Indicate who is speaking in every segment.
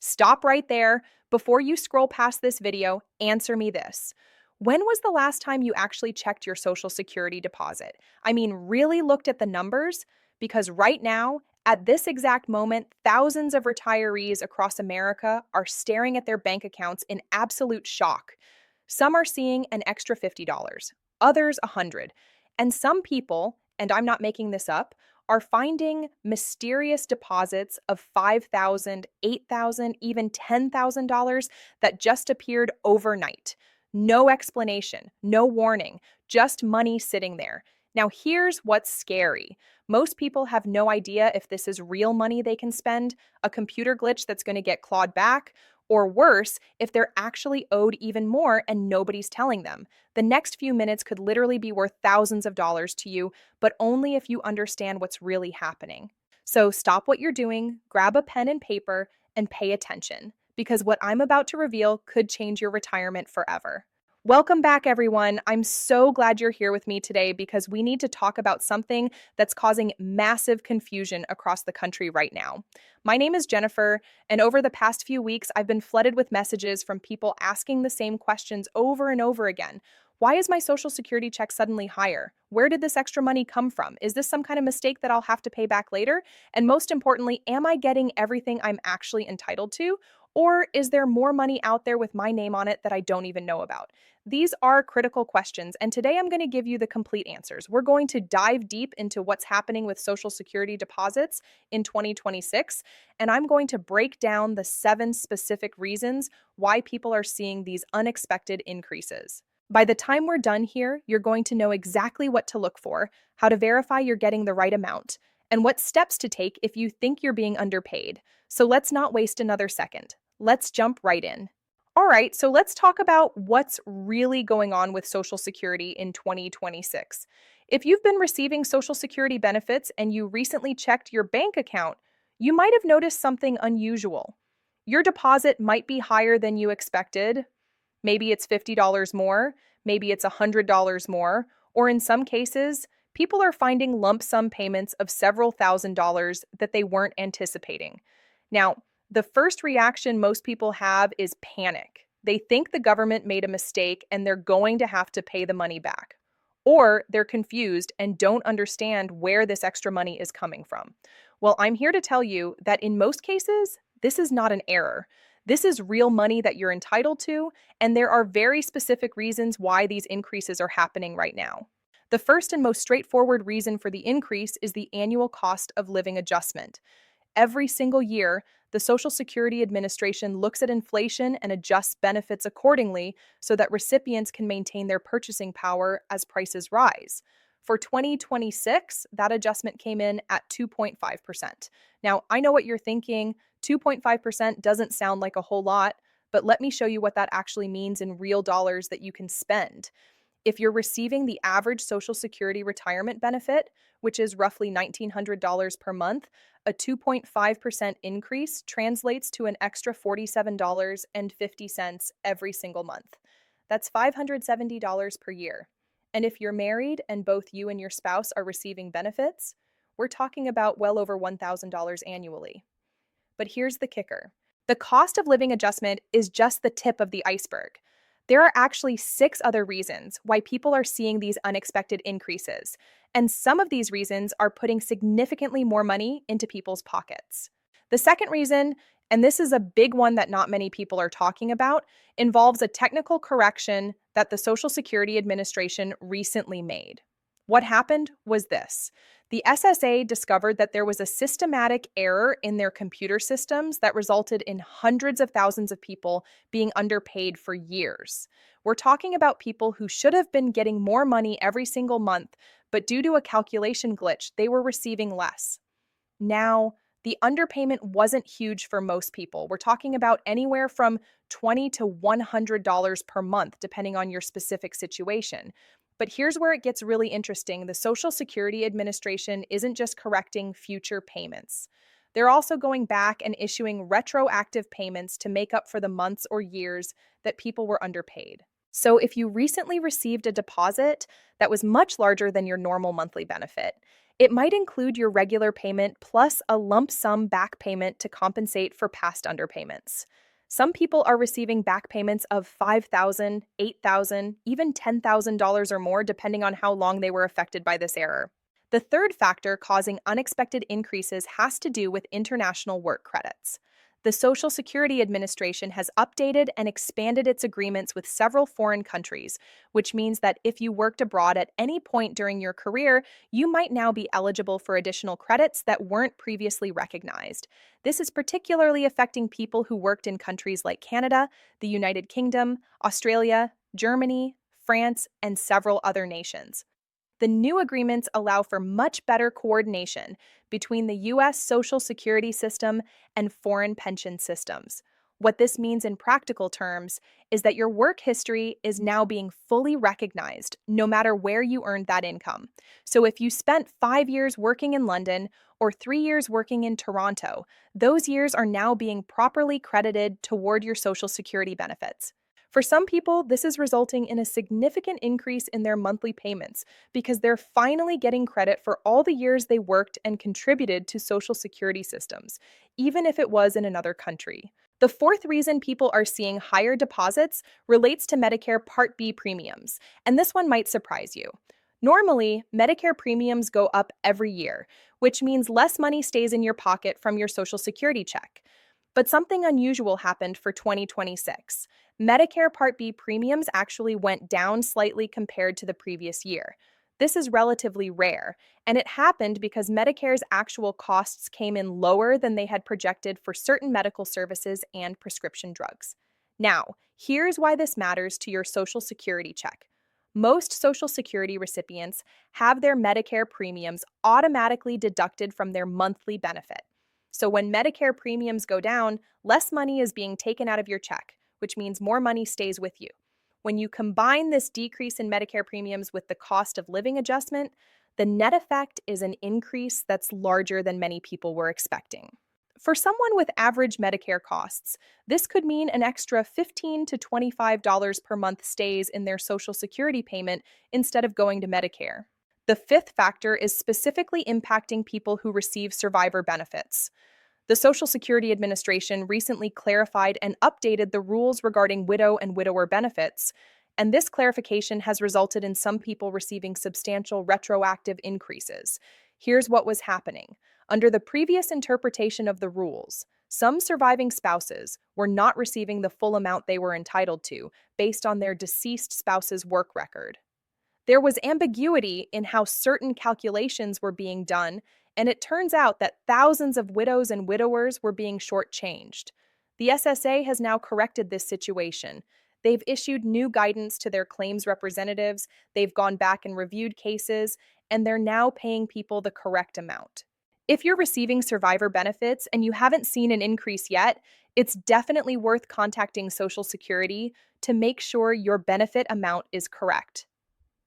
Speaker 1: Stop right there. Before you scroll past this video, answer me this. When was the last time you actually checked your Social Security deposit? I mean, really looked at the numbers? Because right now, at this exact moment, thousands of retirees across America are staring at their bank accounts in absolute shock. Some are seeing an extra $50, others 100, and some people, and I'm not making this up, are finding mysterious deposits of $5,000, $8,000, even $10,000 that just appeared overnight. No explanation, no warning, just money sitting there. Now, here's what's scary. Most people have no idea if this is real money they can spend, a computer glitch that's going to get clawed back, or worse, if they're actually owed even more and nobody's telling them. The next few minutes could literally be worth thousands of dollars to you, but only if you understand what's really happening. So stop what you're doing, grab a pen and paper, and pay attention, because what I'm about to reveal could change your retirement forever. Welcome back, everyone. I'm so glad you're here with me today because we need to talk about something that's causing massive confusion across the country right now. My name is Jennifer, and over the past few weeks, I've been flooded with messages from people asking the same questions over and over again. Why is my Social Security check suddenly higher? Where did this extra money come from? Is this some kind of mistake that I'll have to pay back later? And most importantly, am I getting everything I'm actually entitled to? Or is there more money out there with my name on it that I don't even know about? These are critical questions, and today I'm going to give you the complete answers. We're going to dive deep into what's happening with Social Security deposits in 2026, and I'm going to break down the 7 specific reasons why people are seeing these unexpected increases. By the time we're done here, you're going to know exactly what to look for, how to verify you're getting the right amount, and what steps to take if you think you're being underpaid. So let's not waste another second. Let's jump right in. All right, so let's talk about what's really going on with Social Security in 2026. If you've been receiving Social Security benefits and you recently checked your bank account, you might have noticed something unusual. Your deposit might be higher than you expected. Maybe it's $50 more, maybe it's $100 more, or in some cases, people are finding lump sum payments of several $1,000s that they weren't anticipating. Now, the first reaction most people have is panic. They think the government made a mistake and they're going to have to pay the money back. Or they're confused and don't understand where this extra money is coming from. Well, I'm here to tell you that in most cases, this is not an error. This is real money that you're entitled to, and there are very specific reasons why these increases are happening right now. The first and most straightforward reason for the increase is the annual cost of living adjustment. Every single year, the Social Security Administration looks at inflation and adjusts benefits accordingly so that recipients can maintain their purchasing power as prices rise. For 2026, that adjustment came in at 2.5%. Now, I know what you're thinking. 2.5% doesn't sound like a whole lot, but let me show you what that actually means in real dollars that you can spend. If you're receiving the average Social Security retirement benefit, which is roughly $1,900 per month, a 2.5% increase translates to an extra $47.50 every single month. That's $570 per year. And if you're married and both you and your spouse are receiving benefits, we're talking about well over $1,000 annually. But here's the kicker. The cost of living adjustment is just the tip of the iceberg. There are actually 6 other reasons why people are seeing these unexpected increases, and some of these reasons are putting significantly more money into people's pockets. The second reason, and this is a big one that not many people are talking about, involves a technical correction that the Social Security Administration recently made. What happened was this. The SSA discovered that there was a systematic error in their computer systems that resulted in hundreds of thousands of people being underpaid for years. We're talking about people who should have been getting more money every single month, but due to a calculation glitch, they were receiving less. Now, the underpayment wasn't huge for most people. We're talking about anywhere from $20 to $100 per month, depending on your specific situation. But here's where it gets really interesting. The Social Security Administration isn't just correcting future payments. They're also going back and issuing retroactive payments to make up for the months or years that people were underpaid. So, if you recently received a deposit that was much larger than your normal monthly benefit, it might include your regular payment plus a lump sum back payment to compensate for past underpayments. Some people are receiving back payments of $5,000, $8,000, even $10,000 or more, depending on how long they were affected by this error. The third factor causing unexpected increases has to do with international work credits. The Social Security Administration has updated and expanded its agreements with several foreign countries, which means that if you worked abroad at any point during your career, you might now be eligible for additional credits that weren't previously recognized. This is particularly affecting people who worked in countries like Canada, the United Kingdom, Australia, Germany, France, and several other nations. The new agreements allow for much better coordination between the U.S. Social Security system and foreign pension systems. What this means in practical terms is that your work history is now being fully recognized, no matter where you earned that income. So if you spent 5 years working in London or 3 years working in Toronto, those years are now being properly credited toward your Social Security benefits. For some people, this is resulting in a significant increase in their monthly payments because they're finally getting credit for all the years they worked and contributed to Social Security systems, even if it was in another country. The fourth reason people are seeing higher deposits relates to Medicare Part B premiums, and this one might surprise you. Normally, Medicare premiums go up every year, which means less money stays in your pocket from your Social Security check. But something unusual happened for 2026. Medicare Part B premiums actually went down slightly compared to the previous year. This is relatively rare, and it happened because Medicare's actual costs came in lower than they had projected for certain medical services and prescription drugs. Now, here's why this matters to your Social Security check. Most Social Security recipients have their Medicare premiums automatically deducted from their monthly benefit. So when Medicare premiums go down, less money is being taken out of your check, which means more money stays with you. When you combine this decrease in Medicare premiums with the cost of living adjustment, the net effect is an increase that's larger than many people were expecting. For someone with average Medicare costs, this could mean an extra $15 to $25 per month stays in their Social Security payment instead of going to Medicare. The fifth factor is specifically impacting people who receive survivor benefits. The Social Security Administration recently clarified and updated the rules regarding widow and widower benefits, and this clarification has resulted in some people receiving substantial retroactive increases. Here's what was happening. Under the previous interpretation of the rules, some surviving spouses were not receiving the full amount they were entitled to based on their deceased spouse's work record. There was ambiguity in how certain calculations were being done, and it turns out that thousands of widows and widowers were being shortchanged. The SSA has now corrected this situation. They've issued new guidance to their claims representatives, they've gone back and reviewed cases, and they're now paying people the correct amount. If you're receiving survivor benefits and you haven't seen an increase yet, it's definitely worth contacting Social Security to make sure your benefit amount is correct.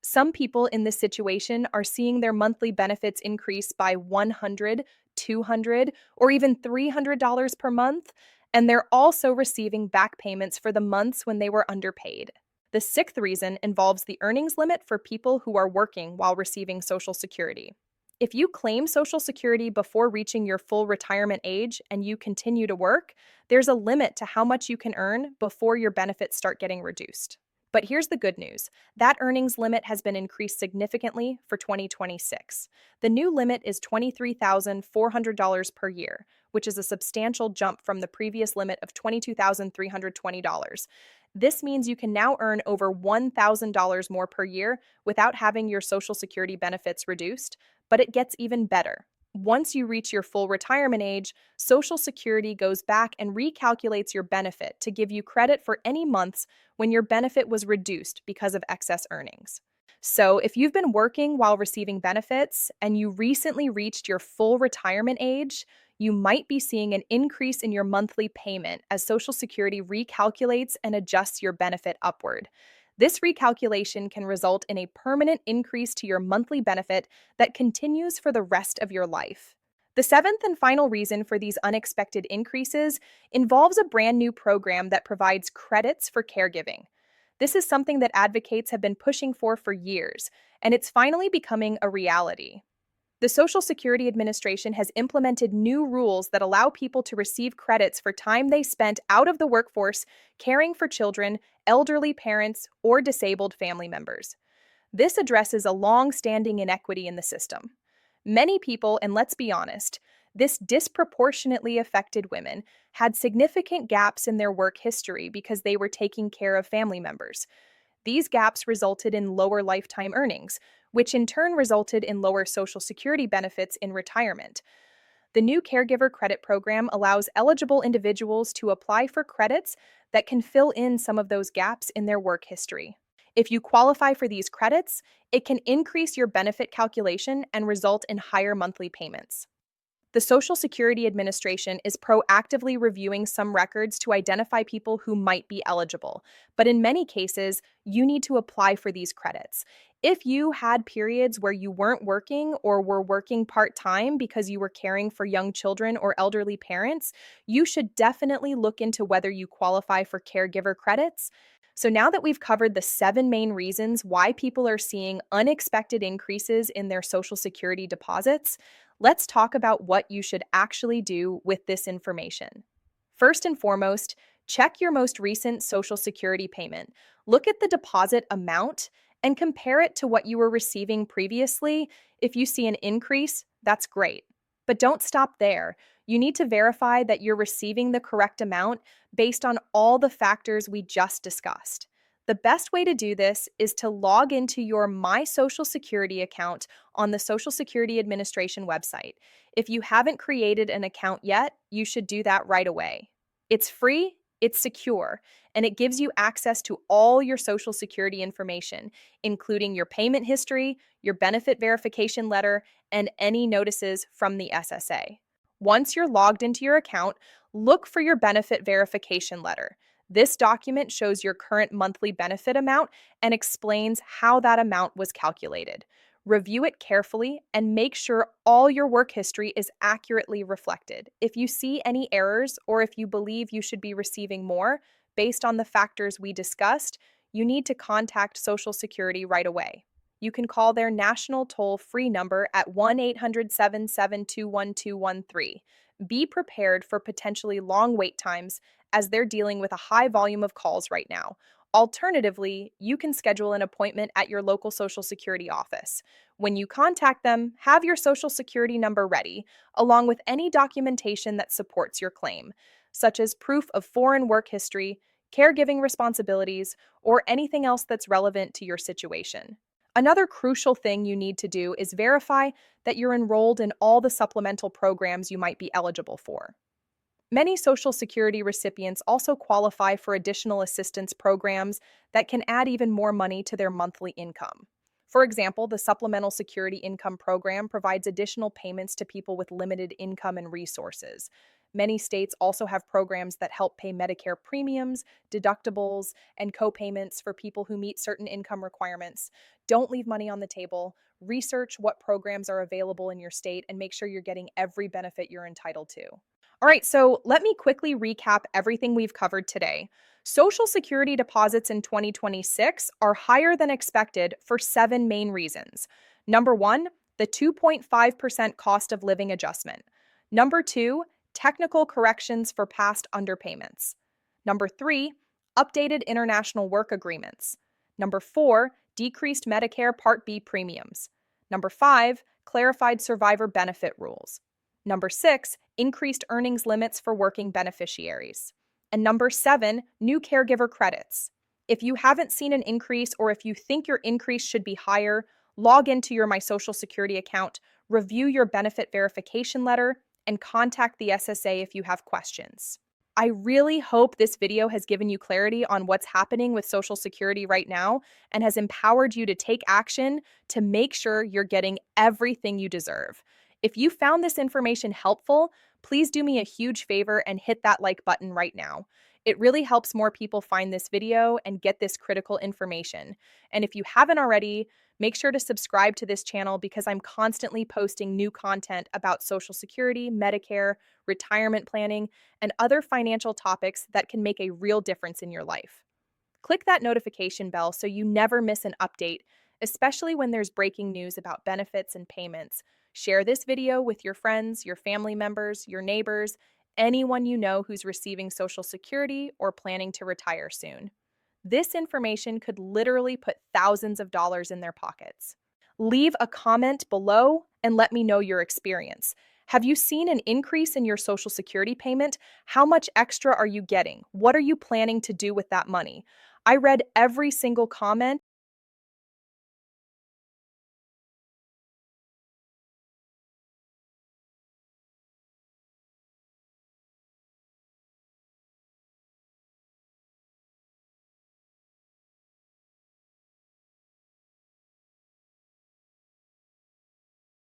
Speaker 1: Some people in this situation are seeing their monthly benefits increase by $100, $200, or even $300 per month, and they're also receiving back payments for the months when they were underpaid. The sixth reason involves the earnings limit for people who are working while receiving Social Security. If you claim Social Security before reaching your full retirement age and you continue to work, there's a limit to how much you can earn before your benefits start getting reduced. But here's the good news. That earnings limit has been increased significantly for 2026. The new limit is $23,400 per year, which is a substantial jump from the previous limit of $22,320. This means you can now earn over $1,000 more per year without having your Social Security benefits reduced, but it gets even better. Once you reach your full retirement age, Social Security goes back and recalculates your benefit to give you credit for any months when your benefit was reduced because of excess earnings. So, if you've been working while receiving benefits and you recently reached your full retirement age, you might be seeing an increase in your monthly payment as Social Security recalculates and adjusts your benefit upward. This recalculation can result in a permanent increase to your monthly benefit that continues for the rest of your life. The seventh and final reason for these unexpected increases involves a brand new program that provides credits for caregiving. This is something that advocates have been pushing for years, and it's finally becoming a reality. The Social Security Administration has implemented new rules that allow people to receive credits for time they spent out of the workforce caring for children, elderly parents, or disabled family members. This addresses a long standing inequity in the system. Many people, and let's be honest, this disproportionately affected women, had significant gaps in their work history because they were taking care of family members. These gaps resulted in lower lifetime earnings, which in turn resulted in lower Social Security benefits in retirement. The new Caregiver Credit Program allows eligible individuals to apply for credits that can fill in some of those gaps in their work history. If you qualify for these credits, it can increase your benefit calculation and result in higher monthly payments. The Social Security Administration is proactively reviewing some records to identify people who might be eligible, but in many cases, you need to apply for these credits. If you had periods where you weren't working or were working part time because you were caring for young children or elderly parents, you should definitely look into whether you qualify for caregiver credits. So, now that we've covered the 7 main reasons why people are seeing unexpected increases in their Social Security deposits, let's talk about what you should actually do with this information. First and foremost, check your most recent Social Security payment. Look at the deposit amount and compare it to what you were receiving previously. If you see an increase, that's great. But don't stop there. You need to verify that you're receiving the correct amount based on all the factors we just discussed. The best way to do this is to log into your My Social Security account on the Social Security Administration website. If you haven't created an account yet, you should do that right away. It's free, it's secure, and it gives you access to all your Social Security information, including your payment history, your benefit verification letter, and any notices from the SSA. Once you're logged into your account, look for your benefit verification letter. This document shows your current monthly benefit amount and explains how that amount was calculated. Review it carefully and make sure all your work history is accurately reflected. If you see any errors or if you believe you should be receiving more based on the factors we discussed, you need to contact Social Security right away. You can call their national toll-free number at 1-800-772-1213. Be prepared for potentially long wait times as they're dealing with a high volume of calls right now. Alternatively, you can schedule an appointment at your local Social Security office. When you contact them, have your Social Security number ready, along with any documentation that supports your claim, such as proof of foreign work history, caregiving responsibilities, or anything else that's relevant to your situation. Another crucial thing you need to do is verify that you're enrolled in all the supplemental programs you might be eligible for. Many Social Security recipients also qualify for additional assistance programs that can add even more money to their monthly income. For example, the Supplemental Security Income Program provides additional payments to people with limited income and resources. Many states also have programs that help pay Medicare premiums, deductibles, and co-payments for people who meet certain income requirements. Don't leave money on the table. Research what programs are available in your state and make sure you're getting every benefit you're entitled to. All right, so let me quickly recap everything we've covered today. Social Security deposits in 2026 are higher than expected for 7 main reasons. Number one, the 2.5% cost of living adjustment. Number two, technical corrections for past underpayments. Number three, updated international work agreements. Number four, decreased Medicare Part B premiums. Number five, clarified survivor benefit rules. Number six, increased earnings limits for working beneficiaries. And number seven, new caregiver credits. If you haven't seen an increase or if you think your increase should be higher, log into your My Social Security account, review your benefit verification letter, and contact the SSA if you have questions. I really hope this video has given you clarity on what's happening with Social Security right now and has empowered you to take action to make sure you're getting everything you deserve. If you found this information helpful, please do me a huge favor and hit that like button right now. It really helps more people find this video and get this critical information. And if you haven't already, make sure to subscribe to this channel because I'm constantly posting new content about Social Security, Medicare, retirement planning, and other financial topics that can make a real difference in your life. Click that notification bell so you never miss an update, especially when there's breaking news about benefits and payments. Share this video with your friends, your family members, your neighbors, anyone you know who's receiving Social Security or planning to retire soon. This information could literally put thousands of dollars in their pockets. Leave a comment below and let me know your experience. Have you seen an increase in your Social Security payment? How much extra are you getting? What are you planning to do with that money? I read every single comment